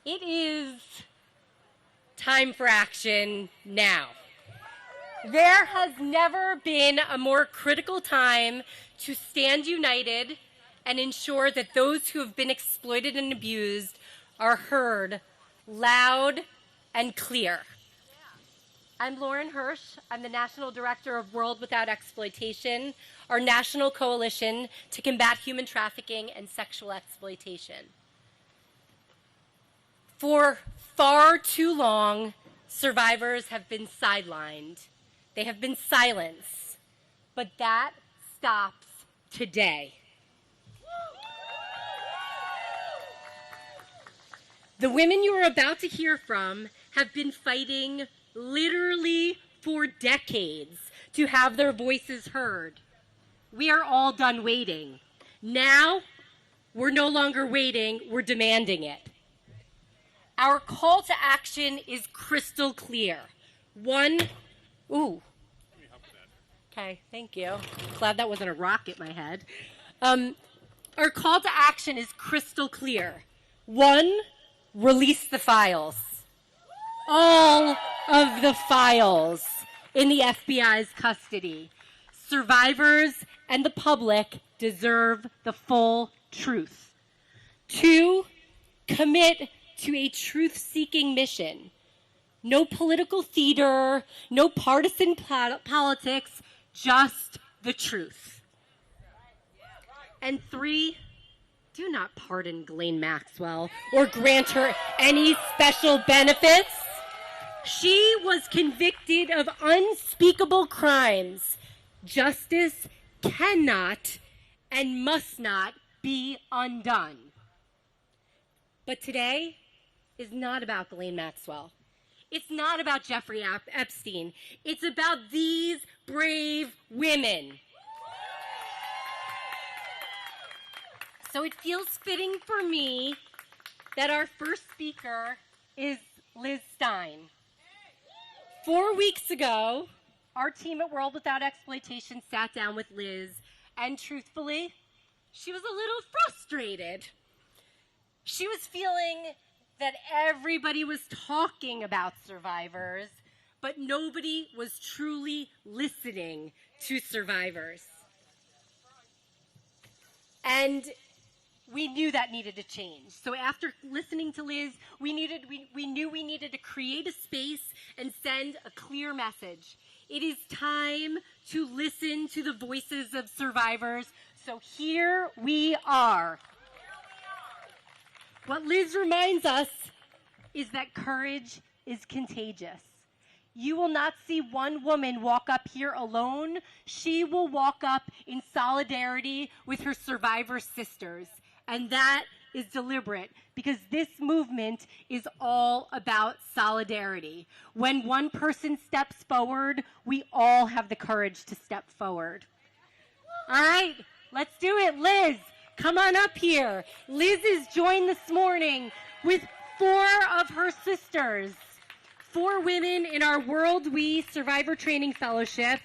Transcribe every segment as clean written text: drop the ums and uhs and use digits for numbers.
It is time for action now. There has never been a more critical time to stand united and ensure that those who have been exploited and abused are heard loud and clear. I'm Lauren Hirsch. I'm the National Director of World Without Exploitation, our national coalition to combat human trafficking and sexual exploitation. For far too long, survivors have been sidelined. They have been silenced. But that stops today. The women you are about to hear from have been fighting literally for decades to have their voices heard. We are all done waiting. Now, we're no longer waiting, we're demanding it. Our call to action is crystal clear. Okay, thank you. Glad that wasn't a rock at my head. Our call to action is crystal clear. 1, release the files. All of the files in the FBI's custody. Survivors and the public deserve the full truth. 2, commit to a truth-seeking mission. No political theater, no partisan politics, just the truth. And 3, do not pardon Ghislaine Maxwell or grant her any special benefits. She was convicted of unspeakable crimes. Justice cannot and must not be undone. But today is not about Ghislaine Maxwell. It's not about Jeffrey Epstein. It's about these brave women. So it feels fitting for me that our first speaker is Liz Stein. 4 weeks ago, our team at World Without Exploitation sat down with Liz, and truthfully, she was a little frustrated. She was feeling that everybody was talking about survivors, but nobody was truly listening to survivors. And we knew that needed to change. So after listening to Liz, we knew we needed to create a space and send a clear message. It is time to listen to the voices of survivors. So here we are. What Liz reminds us is that courage is contagious. You will not see one woman walk up here alone. She will walk up in solidarity with her survivor sisters. And that is deliberate because this movement is all about solidarity. When one person steps forward, we all have the courage to step forward. All right, let's do it. Liz, come on up here. Liz is joined this morning with 4 of her sisters, 4 women in our World We Survivor Training Fellowship.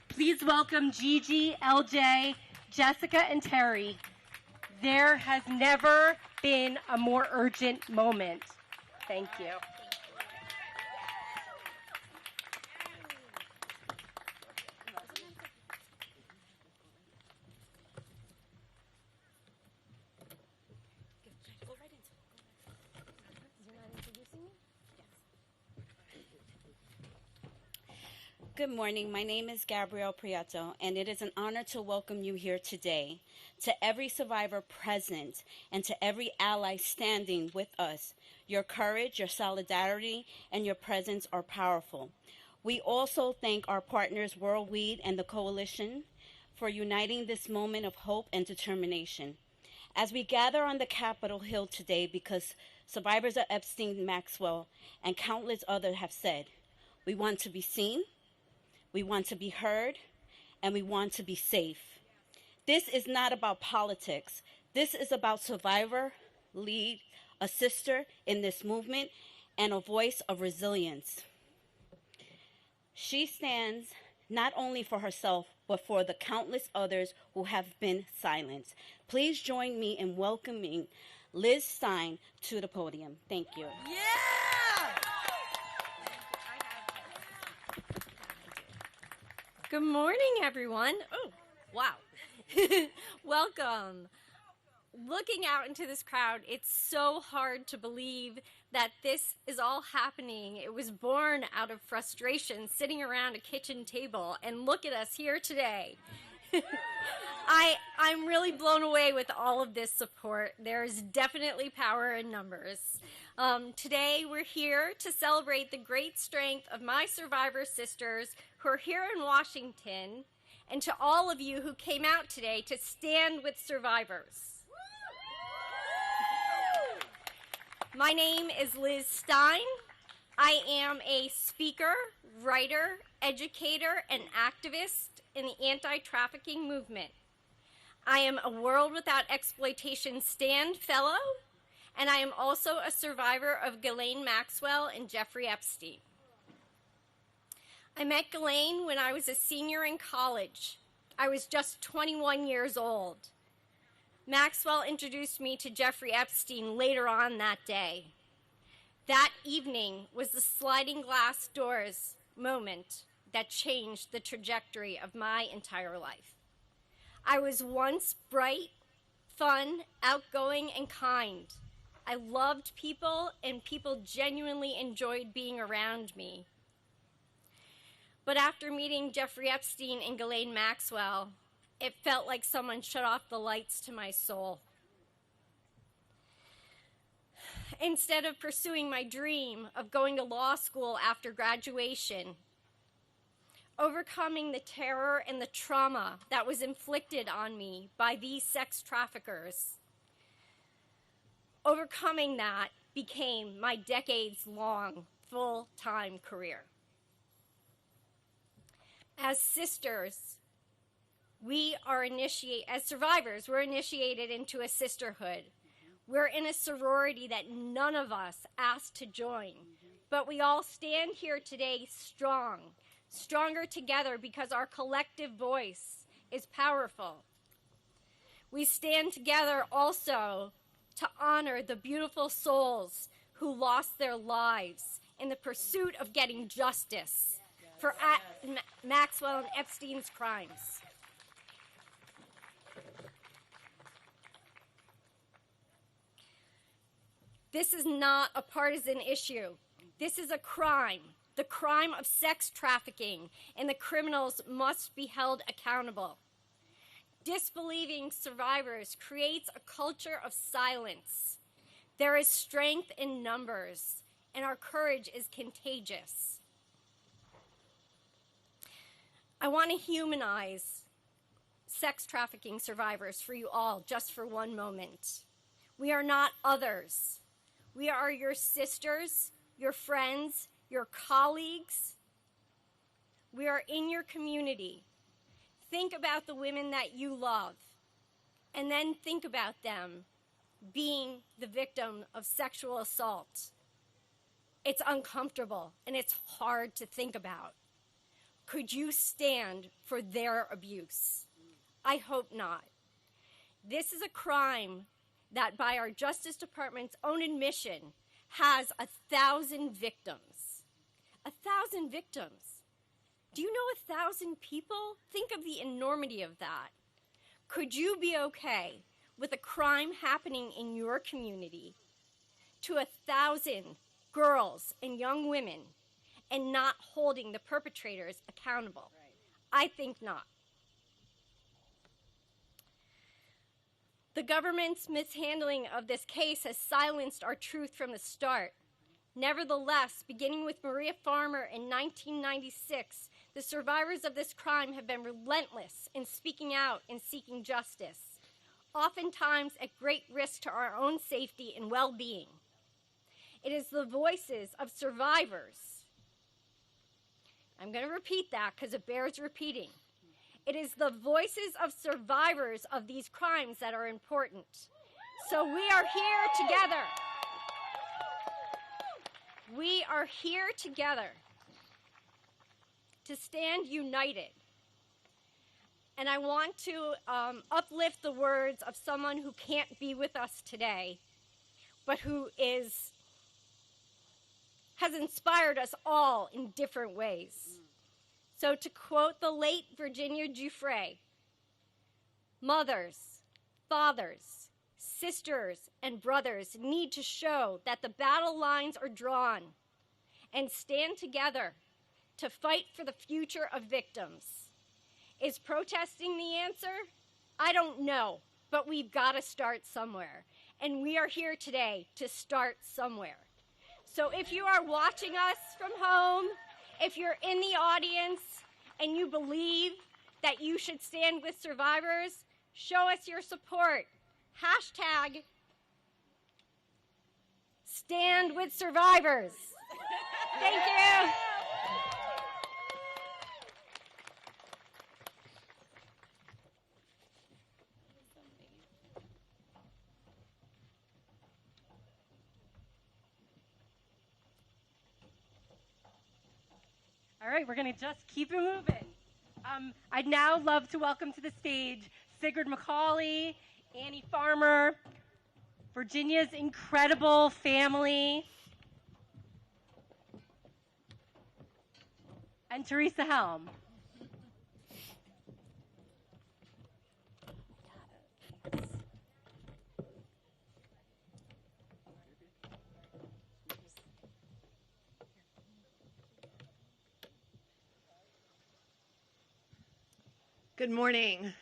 Please welcome Gigi, LJ, Jessica, and Terry. There has never been a more urgent moment. Thank you. Good morning. My name is Gabrielle Prieto, and it is an honor to welcome you here today. To every survivor present and to every ally standing with us, your courage, your solidarity, and your presence are powerful. We also thank our partners, Worldweed and the Coalition, for uniting this moment of hope and determination. As we gather on the Capitol Hill today, because survivors of Epstein, Maxwell, and countless others have said, we want to be seen, we want to be heard, and we want to be safe. This is not about politics. This is about survivor, lead, a sister in this movement, and a voice of resilience. She stands not only for herself, but for the countless others who have been silenced. Please join me in welcoming Liz Stein, to the podium. Thank you. Yeah! Good morning, everyone. Oh, wow. Welcome. Looking out into this crowd, it's so hard to believe that this is all happening. It was born out of frustration, sitting around a kitchen table, and look at us here today. I'm really blown away with all of this support. There's definitely power in numbers. Today, we're here to celebrate the great strength of my survivor sisters who are here in Washington, and to all of you who came out today to stand with survivors. My name is Liz Stein. I am a speaker, writer, educator, and activist in the anti-trafficking movement. I am a World Without Exploitation Stand Fellow, and I am also a survivor of Ghislaine Maxwell and Jeffrey Epstein. I met Ghislaine when I was a senior in college. I was just 21 years old. Maxwell introduced me to Jeffrey Epstein later on that day. That evening was the sliding glass doors moment that changed the trajectory of my entire life. I was once bright, fun, outgoing, and kind. I loved people, and people genuinely enjoyed being around me. But after meeting Jeffrey Epstein and Ghislaine Maxwell, it felt like someone shut off the lights to my soul. Instead of pursuing my dream of going to law school after graduation, overcoming the terror and the trauma that was inflicted on me by these sex traffickers, overcoming that became my decades-long full-time career. As sisters, as survivors, we're initiated into a sisterhood. We're in a sorority that none of us asked to join, but we all stand here today strong, stronger together because our collective voice is powerful. We stand together also to honor the beautiful souls who lost their lives in the pursuit of getting justice for Maxwell and Epstein's crimes. This is not a partisan issue. This is a crime, the crime of sex trafficking, and the criminals must be held accountable. Disbelieving survivors creates a culture of silence. There is strength in numbers, and our courage is contagious. I want to humanize sex trafficking survivors for you all, just for one moment. We are not others. We are your sisters, your friends, your colleagues. We are in your community. Think about the women that you love, and then think about them being the victim of sexual assault. It's uncomfortable, and it's hard to think about. Could you stand for their abuse? I hope not. This is a crime that, by our Justice Department's own admission, has 1,000 victims. 1,000 victims. Do you know 1,000 people? Think of the enormity of that. Could you be okay with a crime happening in your community to 1,000 girls and young women and not holding the perpetrators accountable? I think not. The government's mishandling of this case has silenced our truth from the start. Nevertheless, beginning with Maria Farmer in 1996, the survivors of this crime have been relentless in speaking out and seeking justice, oftentimes at great risk to our own safety and well-being. It is the voices of survivors. I'm going to repeat that because it bears repeating. It is the voices of survivors of these crimes that are important. So we are here together. We are here together to stand united. And I want to uplift the words of someone who can't be with us today, but who has inspired us all in different ways. So to quote the late Virginia Giuffre, mothers, fathers, sisters, and brothers need to show that the battle lines are drawn and stand together to fight for the future of victims. Is protesting the answer? I don't know, but we've got to start somewhere. And we are here today to start somewhere. So if you are watching us from home, if you're in the audience and you believe that you should stand with survivors, show us your support. Hashtag stand with survivors. Thank you. All right, we're going to just keep it moving. I'd now love to welcome to the stage Sigrid McCauley, Annie Farmer, Virginia's incredible family, and Teresa Helm. Good morning.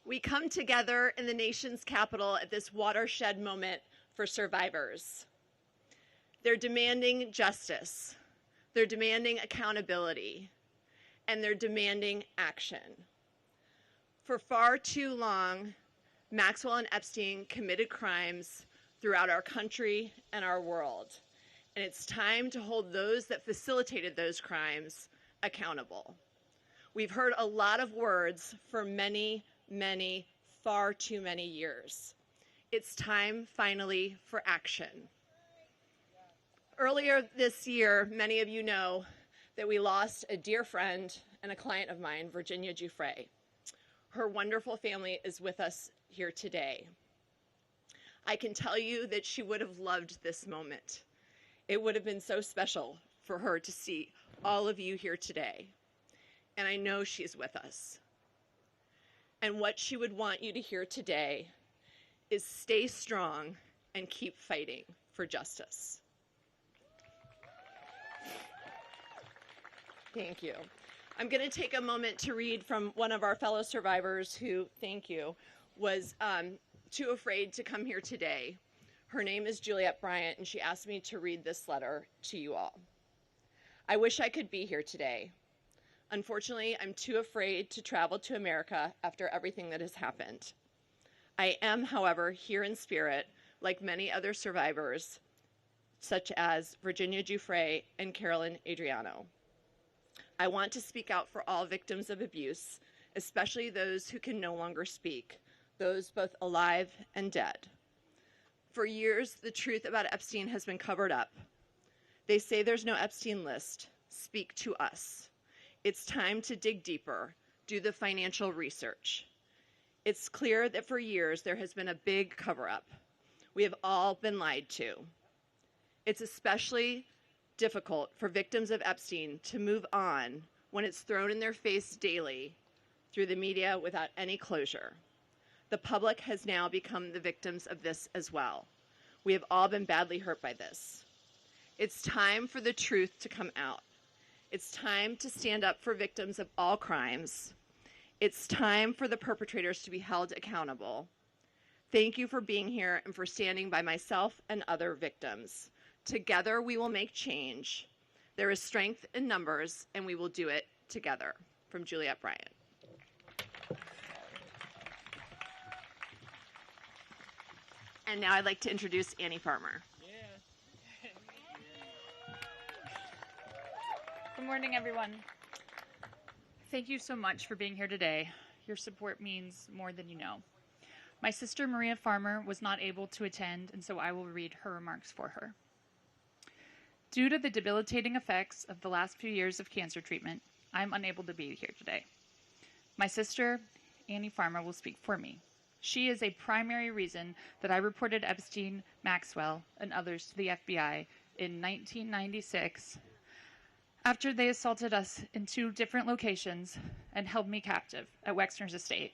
We come together in the nation's capital at this watershed moment for survivors. They're demanding justice, they're demanding accountability, and they're demanding action. For far too long, Maxwell and Epstein committed crimes throughout our country and our world, and it's time to hold those that facilitated those crimes accountable. We've heard a lot of words for many, far too many years. It's time, finally, for action. Earlier this year, many of you know that we lost a dear friend and a client of mine, Virginia Giuffre. Her wonderful family is with us here today. I can tell you that she would have loved this moment. It would have been so special for her to see all of you here today. And I know she's with us. And what she would want you to hear today is stay strong and keep fighting for justice. Thank you. I'm going to take a moment to read from one of our fellow survivors who, thank you, was too afraid to come here today. Her name is Juliet Bryant, and she asked me to read this letter to you all. I wish I could be here today. Unfortunately, I'm too afraid to travel to America after everything that has happened. I am, however, here in spirit, like many other survivors, such as Virginia Giuffre and Carolyn Adriano. I want to speak out for all victims of abuse, especially those who can no longer speak, those both alive and dead. For years, the truth about Epstein has been covered up. They say there's no Epstein list. Speak to us. It's time to dig deeper, do the financial research. It's clear that for years there has been a big cover-up. We have all been lied to. It's especially difficult for victims of Epstein to move on when it's thrown in their face daily through the media without any closure. The public has now become the victims of this as well. We have all been badly hurt by this. It's time for the truth to come out. It's time to stand up for victims of all crimes. It's time for the perpetrators to be held accountable. Thank you for being here and for standing by myself and other victims. Together we will make change. There is strength in numbers, and we will do it together. From Juliet Bryant. And now I'd like to introduce Annie Farmer. Good morning, everyone. Thank you so much for being here today. Your support means more than you know. My sister, Maria Farmer, was not able to attend, and so I will read her remarks for her. Due to the debilitating effects of the last few years of cancer treatment, I'm unable to be here today. My sister, Annie Farmer, will speak for me. She is a primary reason that I reported Epstein, Maxwell, and others to the FBI in 1996 after they assaulted us in 2 different locations and held me captive at Wexner's estate,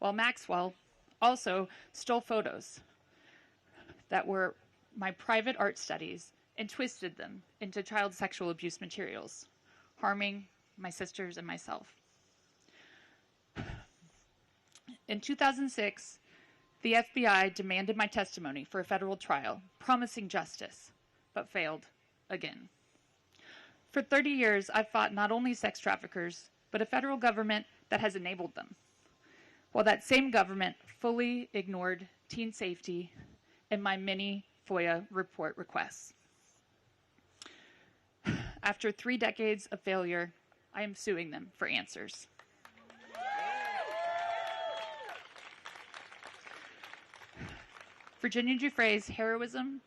while Maxwell also stole photos that were my private art studies and twisted them into child sexual abuse materials, harming my sisters and myself. In 2006, the FBI demanded my testimony for a federal trial, promising justice, but failed again. For 30 years, I've fought not only sex traffickers, but a federal government that has enabled them, while that same government fully ignored teen safety and my many FOIA report requests. After 3 decades of failure, I am suing them for answers. Virginia Giuffre's heroism,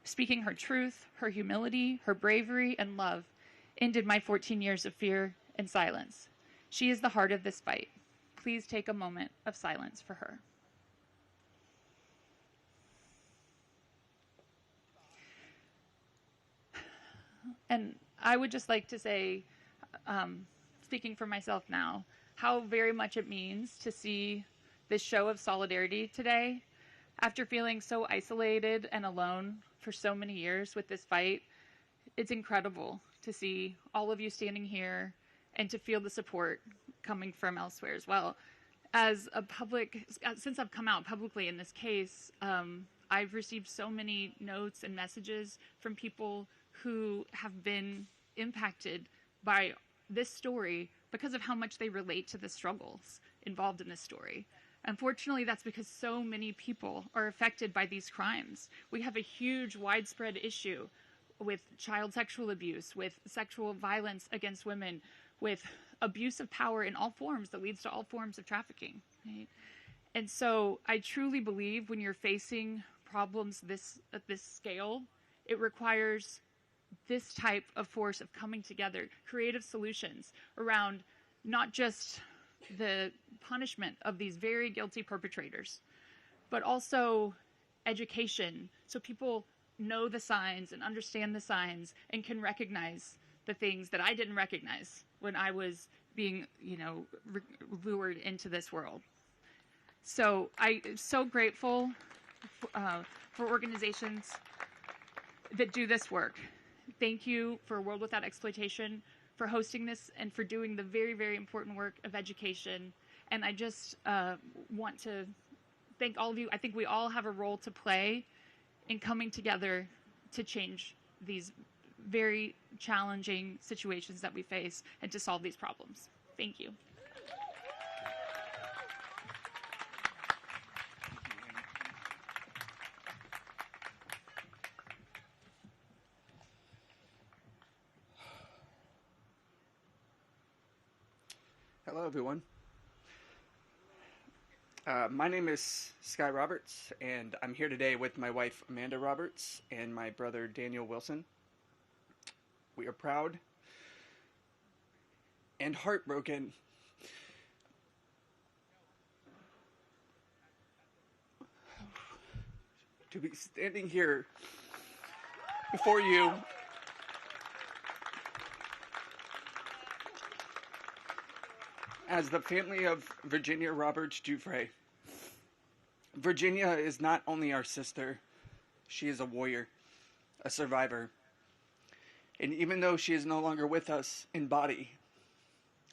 speaking her truth, her humility, her bravery, and love ended my 14 years of fear and silence. She is the heart of this fight. Please take a moment of silence for her. And I would just like to say, speaking for myself now, how very much it means to see this show of solidarity today. After feeling so isolated and alone for so many years with this fight, it's incredible to see all of you standing here and to feel the support coming from elsewhere as well. As a public, since I've come out publicly in this case, I've received so many notes and messages from people who have been impacted by this story because of how much they relate to the struggles involved in this story. Unfortunately, that's because so many people are affected by these crimes. We have a huge, widespread issue with child sexual abuse, with sexual violence against women, with abuse of power in all forms that leads to all forms of trafficking. Right? And so I truly believe when you're facing problems at this scale, it requires this type of force of coming together, creative solutions around not just the punishment of these very guilty perpetrators, but also education, so people know the signs and understand the signs and can recognize the things that I didn't recognize when I was being, lured into this world. So I'm so grateful for organizations that do this work. Thank you for World Without Exploitation for hosting this and for doing the very, very important work of education. And I just want to thank all of you. I think we all have a role to play in coming together to change these very challenging situations that we face and to solve these problems. Thank you. Hello, everyone. My name is Sky Roberts, and I'm here today with my wife, Amanda Roberts, and my brother, Daniel Wilson. We are proud and heartbroken to be standing here before you as the family of Virginia Roberts Giuffre. Virginia is not only our sister, she is a warrior, a survivor. And even though she is no longer with us in body,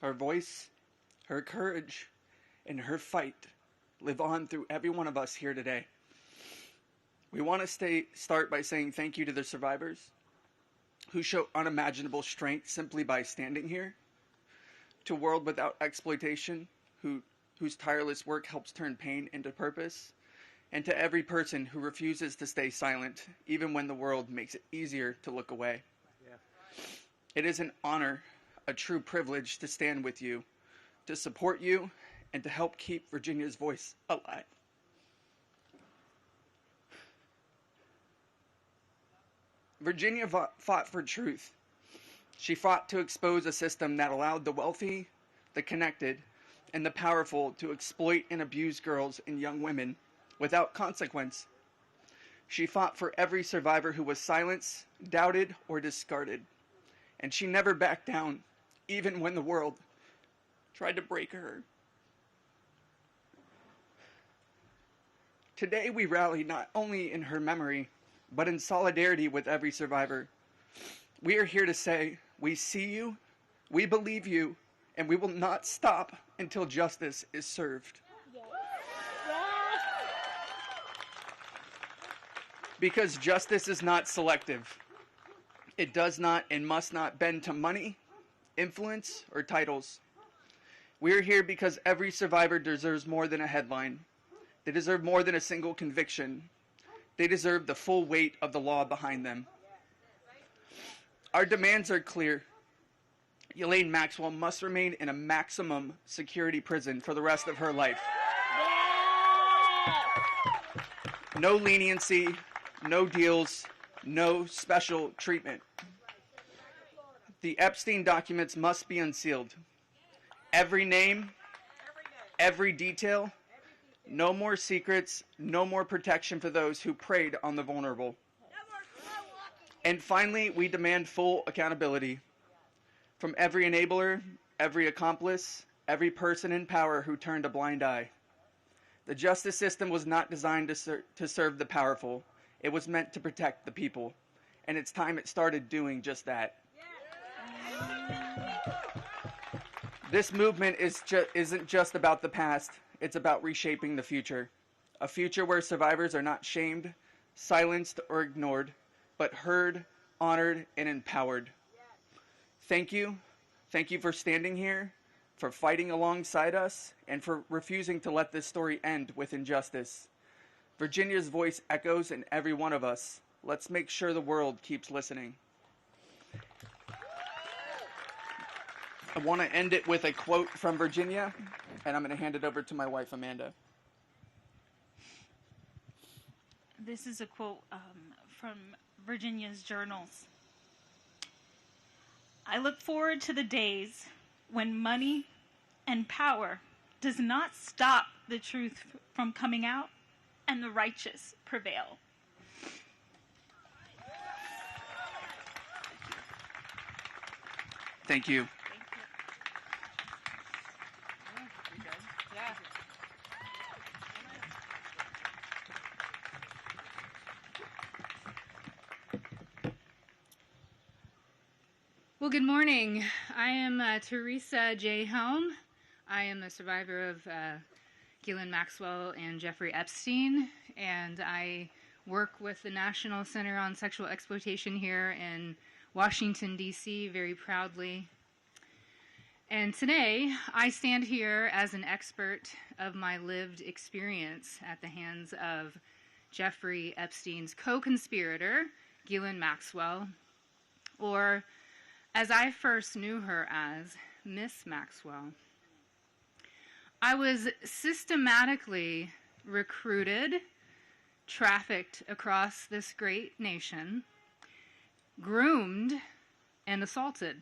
her voice, her courage, and her fight live on through every one of us here today. We want to start by saying thank you to the survivors who show unimaginable strength simply by standing here, to World Without Exploitation, whose tireless work helps turn pain into purpose, and to every person who refuses to stay silent, even when the world makes it easier to look away. Yeah. It is an honor, a true privilege to stand with you, to support you, and to help keep Virginia's voice alive. Virginia fought for truth. She fought to expose a system that allowed the wealthy, the connected, and the powerful to exploit and abuse girls and young women without consequence. She fought for every survivor who was silenced, doubted, or discarded. And she never backed down, even when the world tried to break her. Today we rally not only in her memory, but in solidarity with every survivor. We are here to say, we see you, we believe you, and we will not stop until justice is served. Because justice is not selective. It does not and must not bend to money, influence, or titles. We are here because every survivor deserves more than a headline. They deserve more than a single conviction. They deserve the full weight of the law behind them. Our demands are clear. Elaine Maxwell must remain in a maximum security prison for the rest of her life. No leniency, no deals, no special treatment. The Epstein documents must be unsealed. Every name, every detail, no more secrets, no more protection for those who preyed on the vulnerable. And finally, we demand full accountability from every enabler, every accomplice, every person in power who turned a blind eye. The justice system was not designed to serve the powerful. It was meant to protect the people. And it's time it started doing just that. This movement isn't just about the past. It's about reshaping the future. A future where survivors are not shamed, silenced, or ignored, but heard, honored, and empowered. Thank you. Thank you for standing here, for fighting alongside us, and for refusing to let this story end with injustice. Virginia's voice echoes in every one of us. Let's make sure the world keeps listening. I want to end it with a quote from Virginia, and I'm going to hand it over to my wife, Amanda. This is a quote from Virginia's journals. I look forward to the days when money and power does not stop the truth from coming out and the righteous prevail. Thank you. Well, good morning. I am Teresa J. Helm. I am a survivor of Ghislaine Maxwell and Jeffrey Epstein, and I work with the National Center on Sexual Exploitation here in Washington, D.C. very proudly. And today, I stand here as an expert of my lived experience at the hands of Jeffrey Epstein's co-conspirator, Ghislaine Maxwell, or as I first knew her as Miss Maxwell. I was systematically recruited, trafficked across this great nation, groomed, and assaulted.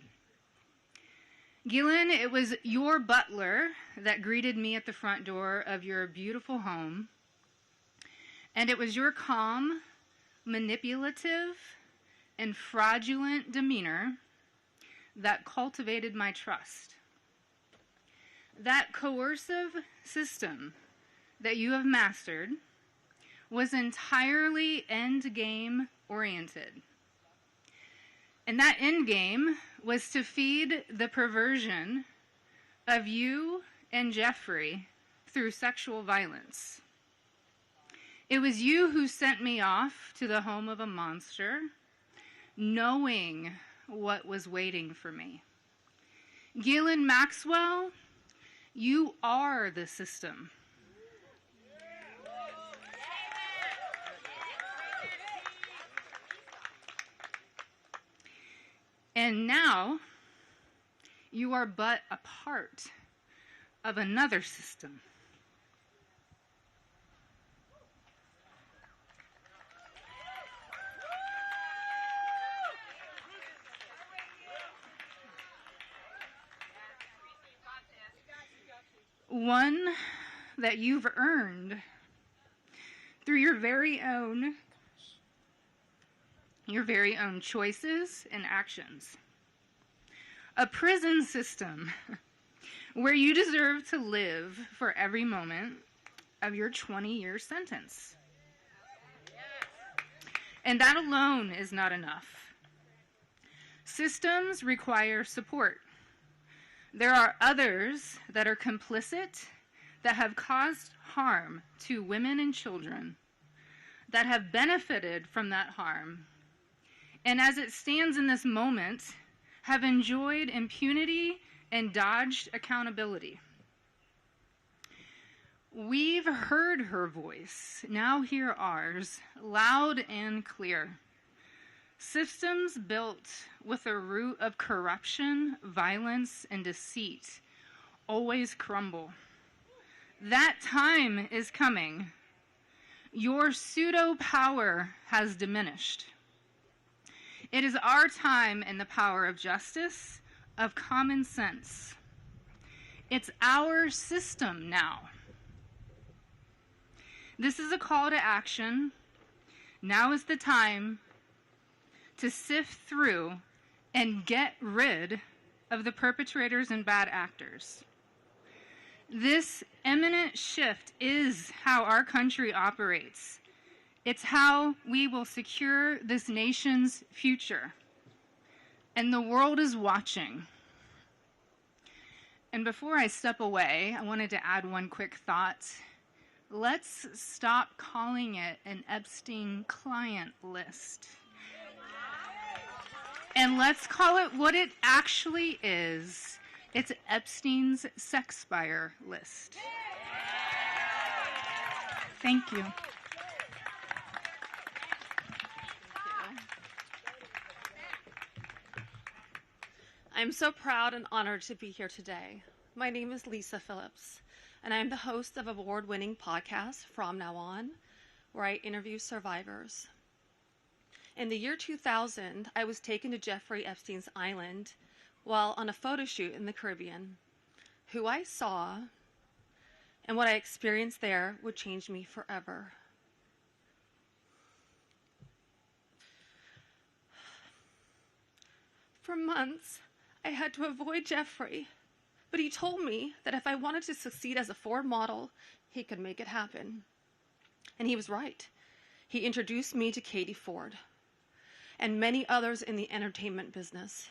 Ghislaine, it was your butler that greeted me at the front door of your beautiful home, and it was your calm, manipulative, and fraudulent demeanor that cultivated my trust. That coercive system that you have mastered was entirely end-game oriented. And that end game was to feed the perversion of you and Jeffrey through sexual violence. It was you who sent me off to the home of a monster, knowing what was waiting for me. Ghislaine Maxwell, you are the system. And now, you are but a part of another system. one that you've earned through your very own choices and actions. A prison system where you deserve to live for every moment of your 20-year sentence. And that alone is not enough. Systems require support. There are others that are complicit, that have caused harm to women and children, that have benefited from that harm, and as it stands in this moment, have enjoyed impunity and dodged accountability. We've heard her voice, now hear ours, loud and clear. Systems built with a root of corruption, violence, and deceit always crumble. That time is coming. Your pseudo-power has diminished. It is our time in the power of justice, of common sense. It's our system now. This is a call to action. Now is the time to sift through and get rid of the perpetrators and bad actors. This imminent shift is how our country operates. It's how we will secure this nation's future. And the world is watching. And before I step away, I wanted to add one quick thought. Let's stop calling it an Epstein client list. And let's call it what it actually is. It's Epstein's sex spire list. Thank you. I'm so proud and honored to be here today. My name is Lisa Phillips, and I am the host of award-winning podcast From Now On, where I interview survivors. In the year 2000, I was taken to Jeffrey Epstein's island while on a photo shoot in the Caribbean. Who I saw and what I experienced there would change me forever. For months, I had to avoid Jeffrey, but he told me that if I wanted to succeed as a Ford model, he could make it happen. And he was right. He introduced me to Katie Ford and many others in the entertainment business.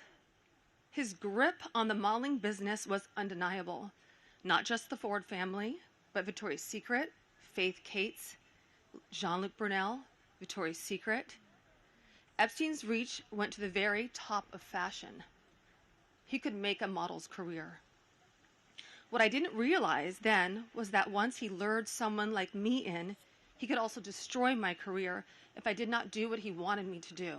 His grip on the modeling business was undeniable. Not just the Ford family, but Victoria's Secret, Faith Cates, Jean-Luc Brunel, Victoria's Secret. Epstein's reach went to the very top of fashion. He could make a model's career. What I didn't realize then was that once he lured someone like me in, he could also destroy my career if I did not do what he wanted me to do.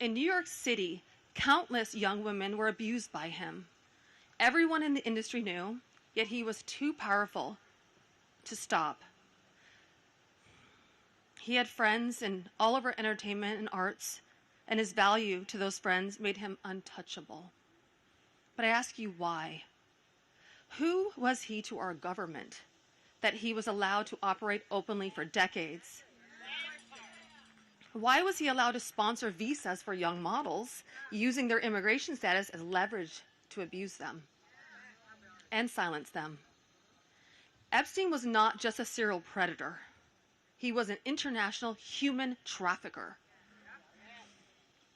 In New York City, countless young women were abused by him. Everyone in the industry knew, yet he was too powerful to stop. He had friends in all over entertainment and arts, and his value to those friends made him untouchable. But I ask you, why? Who was he to our government that he was allowed to operate openly for decades? Why was he allowed to sponsor visas for young models, using their immigration status as leverage to abuse them and silence them? Epstein was not just a serial predator. He was an international human trafficker.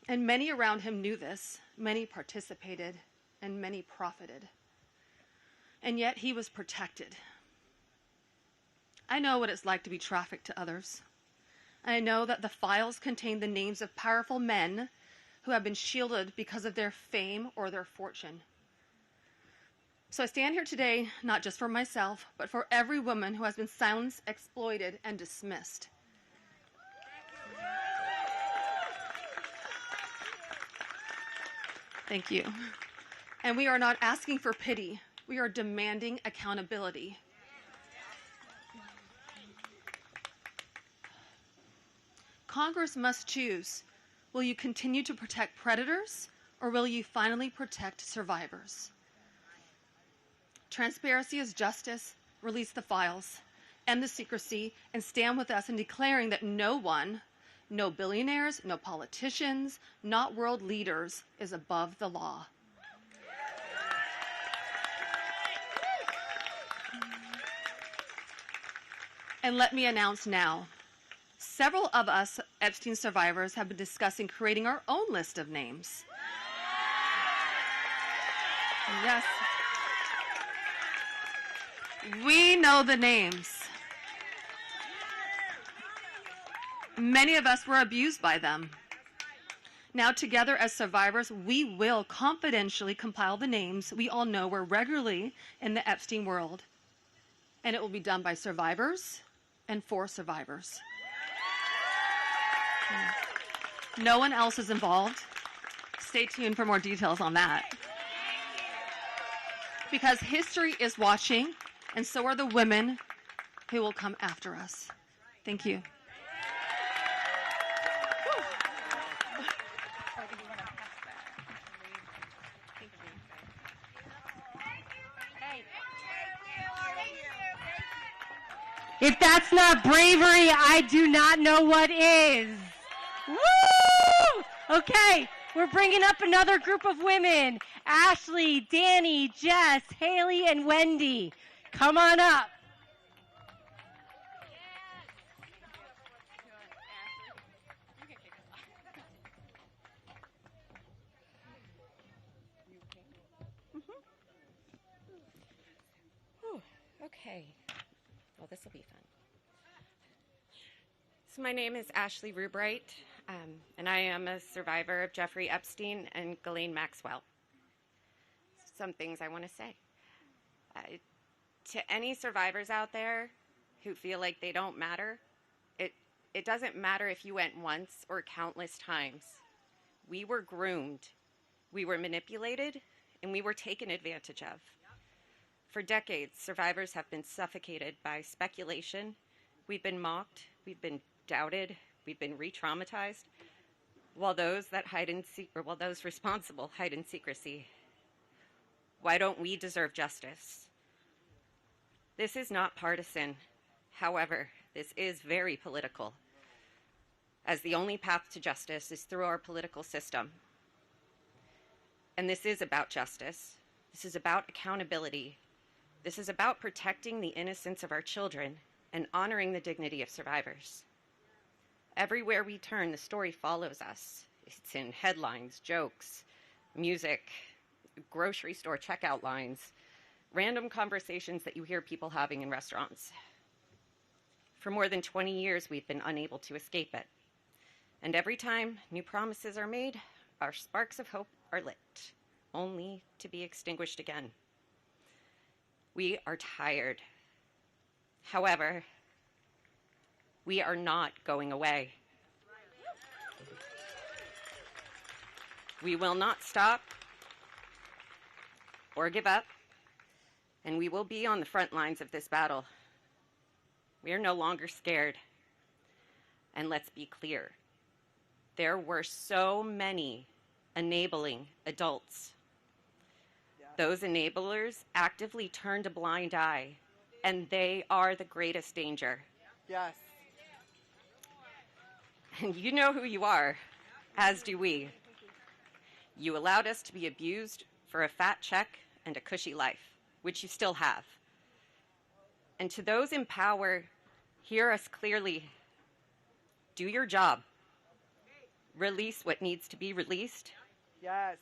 And many around him knew this. Many participated, and many profited. And yet he was protected. I know what it's like to be trafficked to others. I know that the files contain the names of powerful men who have been shielded because of their fame or their fortune. So I stand here today, not just for myself, but for every woman who has been silenced, exploited, and dismissed. Thank you. And we are not asking for pity. We are demanding accountability. Congress must choose. Will you continue to protect predators, or will you finally protect survivors? Transparency is justice. Release the files, end the secrecy, and stand with us in declaring that no one, no billionaires, no politicians, not world leaders, is above the law. And let me announce now, several of us Epstein survivors have been discussing creating our own list of names. Yes. We know the names. Many of us were abused by them. Now, together as survivors, we will confidentially compile the names we all know were regularly in the Epstein world. And it will be done by survivors and for survivors. No one else is involved. Stay tuned for more details on that. Because history is watching, and so are the women who will come after us. Thank you. If that's not bravery, I do not know what is. Woo! Okay, we're bringing up another group of women. Ashley, Danny, Jess, Haley, and Wendy. Come on up. Okay. Well, this will be fun. So my name is Ashley Rubright, and I am a survivor of Jeffrey Epstein and Ghislaine Maxwell. Some things I want to say. To any survivors out there who feel like they don't matter, it doesn't matter if you went once or countless times. We were groomed, we were manipulated, and we were taken advantage of. For decades, survivors have been suffocated by speculation. We've been mocked, we've been doubted, we've been re-traumatized, while those responsible hide in secrecy. Why don't we deserve justice? This is not partisan. However, this is very political, as the only path to justice is through our political system. And this is about justice. This is about accountability. This is about protecting the innocence of our children and honoring the dignity of survivors. Everywhere we turn, the story follows us. It's in headlines, jokes, music, grocery store checkout lines, random conversations that you hear people having in restaurants. For more than 20 years, we've been unable to escape it. And every time new promises are made, our sparks of hope are lit, only to be extinguished again. We are tired. However, we are not going away. We will not stop or give up, and we will be on the front lines of this battle. We are no longer scared. And let's be clear, there were so many enabling adults. Those enablers actively turned a blind eye, and they are the greatest danger. Yes. And you know who you are, as do we. You allowed us to be abused for a fat check and a cushy life, which you still have. And to those in power, hear us clearly. Do your job. Release what needs to be released. Yes.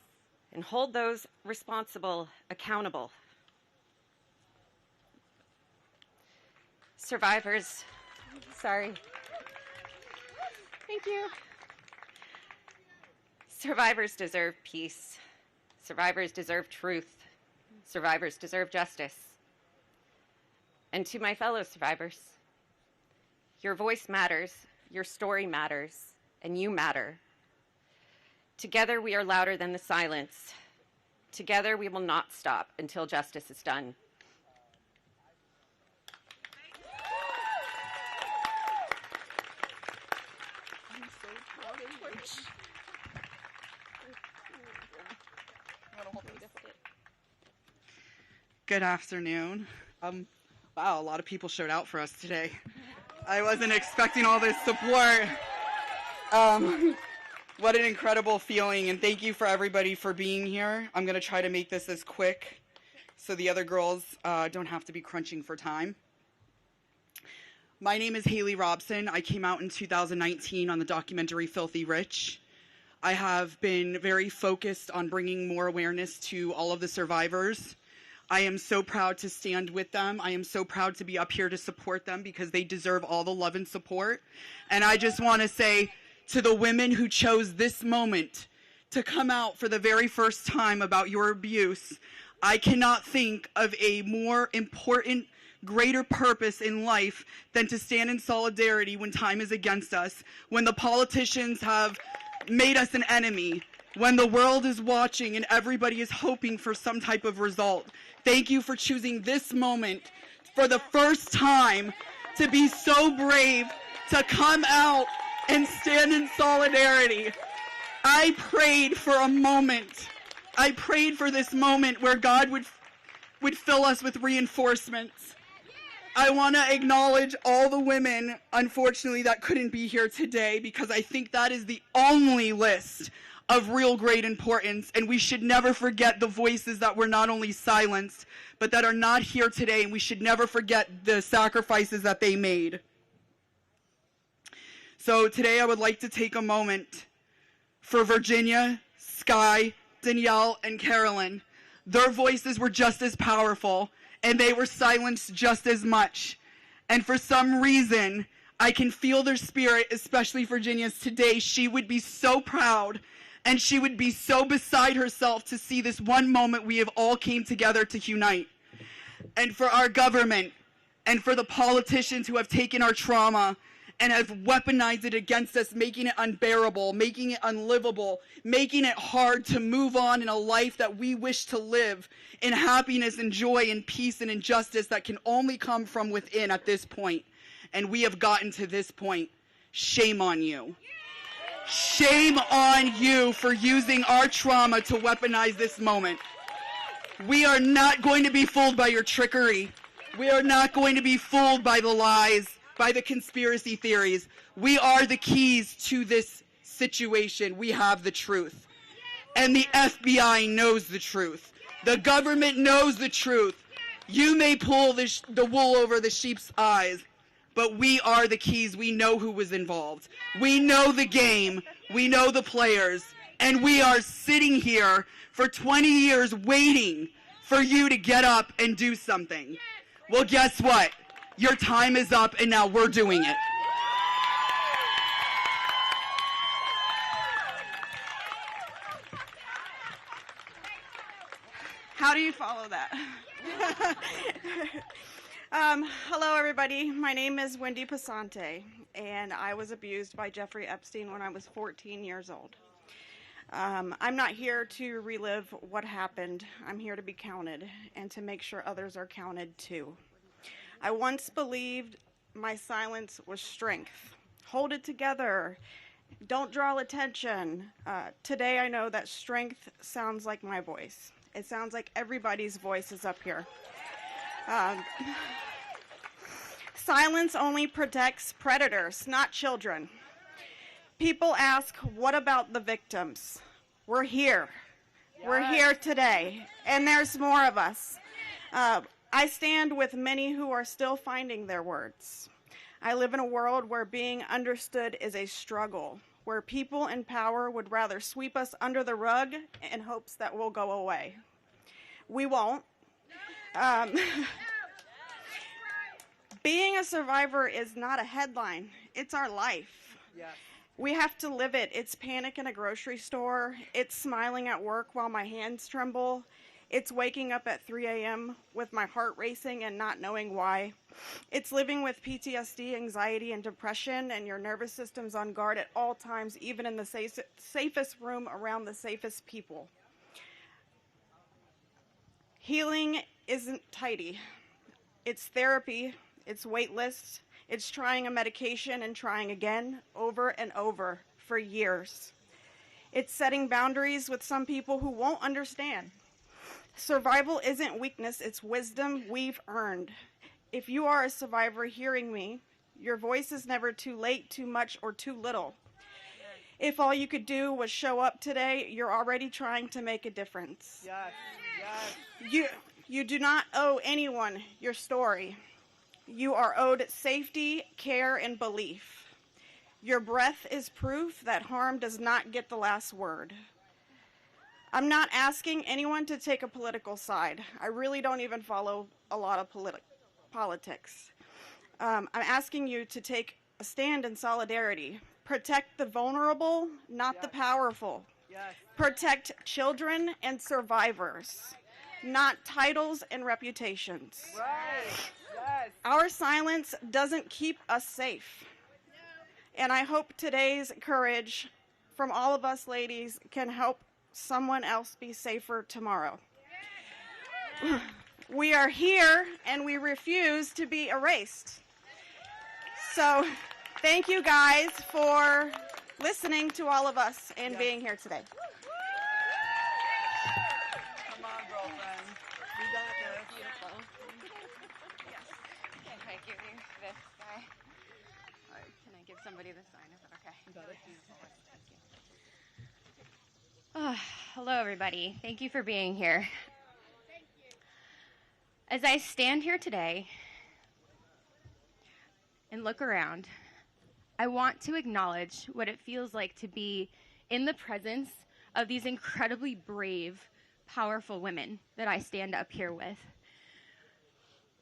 And hold those responsible accountable. Survivors, sorry. Thank you. Survivors deserve peace. Survivors deserve truth. Survivors deserve justice. And to my fellow survivors, your voice matters, your story matters, and you matter. Together we are louder than the silence. Together we will not stop until justice is done. I'm so proud of you. Good afternoon. Wow, a lot of people showed out for us today. I wasn't expecting all this support. What an incredible feeling, and thank you for everybody for being here. I'm going to try to make this as quick so the other girls don't have to be crunching for time. My name is Haley Robson. I came out in 2019 on the documentary Filthy Rich. I have been very focused on bringing more awareness to all of the survivors. I am so proud to stand with them. I am so proud to be up here to support them because they deserve all the love and support. And I just want to say to the women who chose this moment to come out for the very first time about your abuse, I cannot think of a more important, greater purpose in life than to stand in solidarity when time is against us, when the politicians have made us an enemy, when the world is watching and everybody is hoping for some type of result. Thank you for choosing this moment for the first time to be so brave to come out and stand in solidarity. I prayed for a moment. I prayed for this moment where God would fill us with reinforcements. I want to acknowledge all the women, unfortunately, that couldn't be here today, because I think that is the only list of real great importance, and we should never forget the voices that were not only silenced, but that are not here today, and we should never forget the sacrifices that they made. So today I would like to take a moment for Virginia, Sky, Danielle, and Carolyn. Their voices were just as powerful, and they were silenced just as much. And for some reason, I can feel their spirit, especially Virginia's today. She would be so proud, and she would be so beside herself to see this one moment we have all came together to unite. And for our government, and for the politicians who have taken our trauma and have weaponized it against us, making it unbearable, making it unlivable, making it hard to move on in a life that we wish to live in happiness and joy and peace and injustice that can only come from within at this point. And we have gotten to this point. Shame on you. Shame on you for using our trauma to weaponize this moment. We are not going to be fooled by your trickery. We are not going to be fooled by the lies, by the conspiracy theories. We are the keys to this situation. We have the truth. And the FBI knows the truth. The government knows the truth. You may pull the wool over the sheep's eyes, but we are the keys. We know who was involved. We know the game. We know the players. And we are sitting here for 20 years waiting for you to get up and do something. Well, guess what? Your time is up, and now we're doing it. How do you follow that? Hello, everybody. My name is Wendy Pasante, and I was abused by Jeffrey Epstein when I was 14 years old. I'm not here to relive what happened. I'm here to be counted and to make sure others are counted too. I once believed my silence was strength. Hold it together. Don't draw attention. Today I know that strength sounds like my voice. It sounds like everybody's voice is up here. Silence only protects predators, not children. People ask, what about the victims? We're here. Yes. We're here today, and there's more of us. I stand with many who are still finding their words. I live in a world where being understood is a struggle, where people in power would rather sweep us under the rug in hopes that we'll go away. We won't. Being a survivor is not a headline. It's our life. Yes. We have to live it. It's panic in a grocery store. It's smiling at work while my hands tremble. It's waking up at 3 a.m. with my heart racing and not knowing why. It's living with PTSD, anxiety, and depression, and your nervous system's on guard at all times, even in the safest room around the safest people. Healing isn't tidy. It's therapy. It's wait lists. It's trying a medication and trying again, over and over, for years. It's setting boundaries with some people who won't understand. Survival isn't weakness, it's wisdom we've earned. If you are a survivor hearing me, your voice is never too late, too much, or too little. If all you could do was show up today, you're already trying to make a difference. Yes, yes. You do not owe anyone your story. You are owed safety, care, and belief. Your breath is proof that harm does not get the last word. I'm not asking anyone to take a political side. I really don't even follow a lot of politics. I'm asking you to take a stand in solidarity. Protect the vulnerable, not the powerful. Yes. Protect children and survivors, not titles and reputations. Right. Yes. Our silence doesn't keep us safe. And I hope today's courage from all of us ladies can help someone else be safer tomorrow. We are here and we refuse to be erased. So thank you guys for listening to all of us and being here today. Come on, girlfriend. We got this. Beautiful. Yes. Can I give you this guy? Or can I give somebody the sign? Is that okay? You got it. Beautiful. Thank you. Oh, hello, everybody. Thank you for being here. As I stand here today and look around, I want to acknowledge what it feels like to be in the presence of these incredibly brave, powerful women that I stand up here with.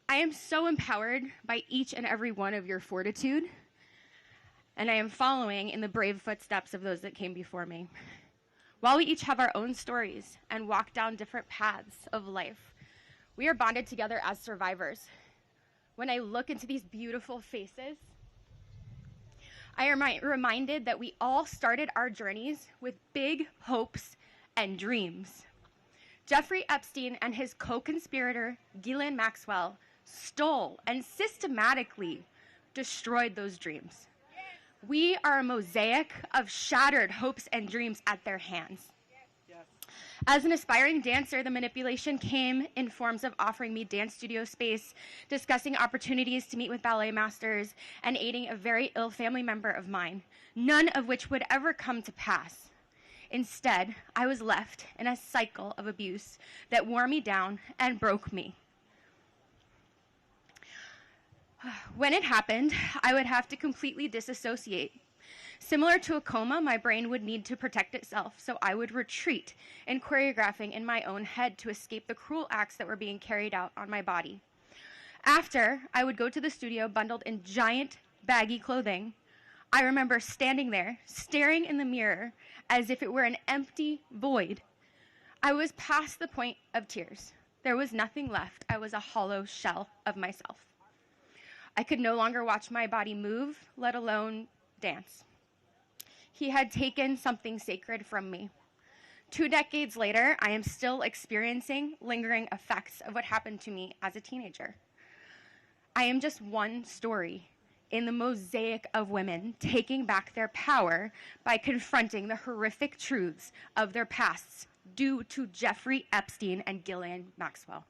I am so empowered by each and every one of your fortitude, and I am following in the brave footsteps of those that came before me. While we each have our own stories and walk down different paths of life, we are bonded together as survivors. When I look into these beautiful faces, I am reminded that we all started our journeys with big hopes and dreams. Jeffrey Epstein and his co-conspirator, Ghislaine Maxwell, stole and systematically destroyed those dreams. We are a mosaic of shattered hopes and dreams at their hands. As an aspiring dancer, the manipulation came in forms of offering me dance studio space, discussing opportunities to meet with ballet masters, and aiding a very ill family member of mine, none of which would ever come to pass. Instead, I was left in a cycle of abuse that wore me down and broke me. When it happened, I would have to completely disassociate. Similar to a coma, my brain would need to protect itself, so I would retreat in choreographing in my own head to escape the cruel acts that were being carried out on my body. After, I would go to the studio bundled in giant, baggy clothing. I remember standing there, staring in the mirror as if it were an empty void. I was past the point of tears. There was nothing left. I was a hollow shell of myself. I could no longer watch my body move, let alone dance. He had taken something sacred from me. 2 decades later, I am still experiencing lingering effects of what happened to me as a teenager. I am just one story in the mosaic of women taking back their power by confronting the horrific truths of their pasts due to Jeffrey Epstein and Ghislaine Maxwell.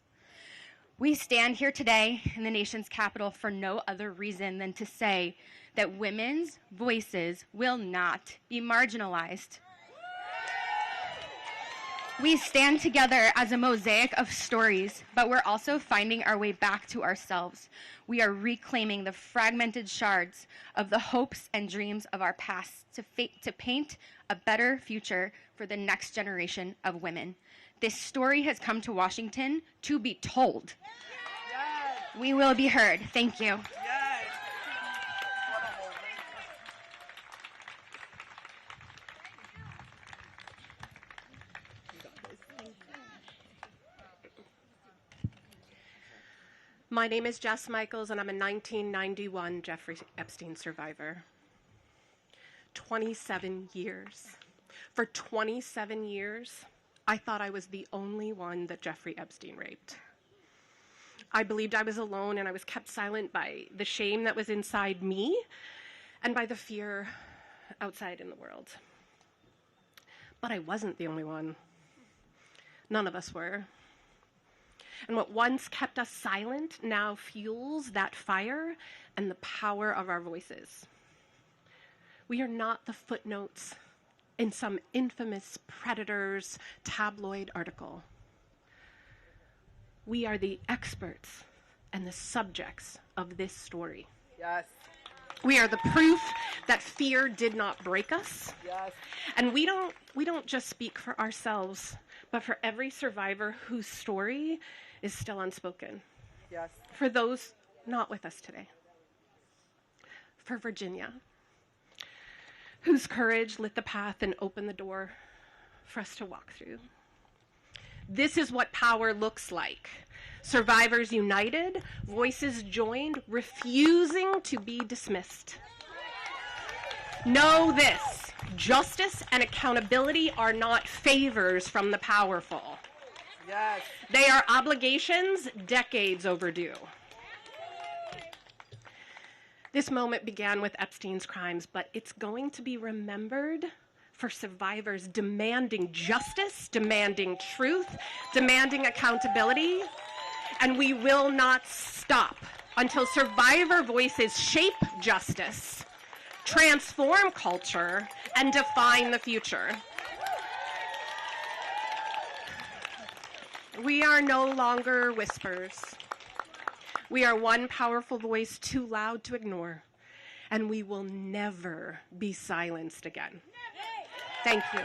We stand here today in the nation's capital for no other reason than to say that women's voices will not be marginalized. We stand together as a mosaic of stories, but we're also finding our way back to ourselves. We are reclaiming the fragmented shards of the hopes and dreams of our past to paint a better future for the next generation of women. This story has come to Washington to be told. Yes. We will be heard. Thank you. Yes. My name is Jess Michaels, and I'm a 1991 Jeffrey Epstein survivor. 27 years. For 27 years, I thought I was the only one that Jeffrey Epstein raped. I believed I was alone, and I was kept silent by the shame that was inside me and by the fear outside in the world. But I wasn't the only one. None of us were. And what once kept us silent now fuels that fire and the power of our voices. We are not the footnotes in some infamous predator's tabloid article. We are the experts and the subjects of this story. Yes. We are the proof that fear did not break us. Yes. And we don't just speak for ourselves, but for every survivor whose story is still unspoken. Yes. For those not with us today. For Virginia, whose courage lit the path and opened the door for us to walk through. This is what power looks like. Survivors united, voices joined, refusing to be dismissed. Know this, justice and accountability are not favors from the powerful. Yes. They are obligations decades overdue. This moment began with Epstein's crimes, but it's going to be remembered for survivors demanding justice, demanding truth, demanding accountability, and we will not stop until survivor voices shape justice, transform culture, and define the future. We are no longer whispers. We are one powerful voice too loud to ignore, and we will never be silenced again. Thank you.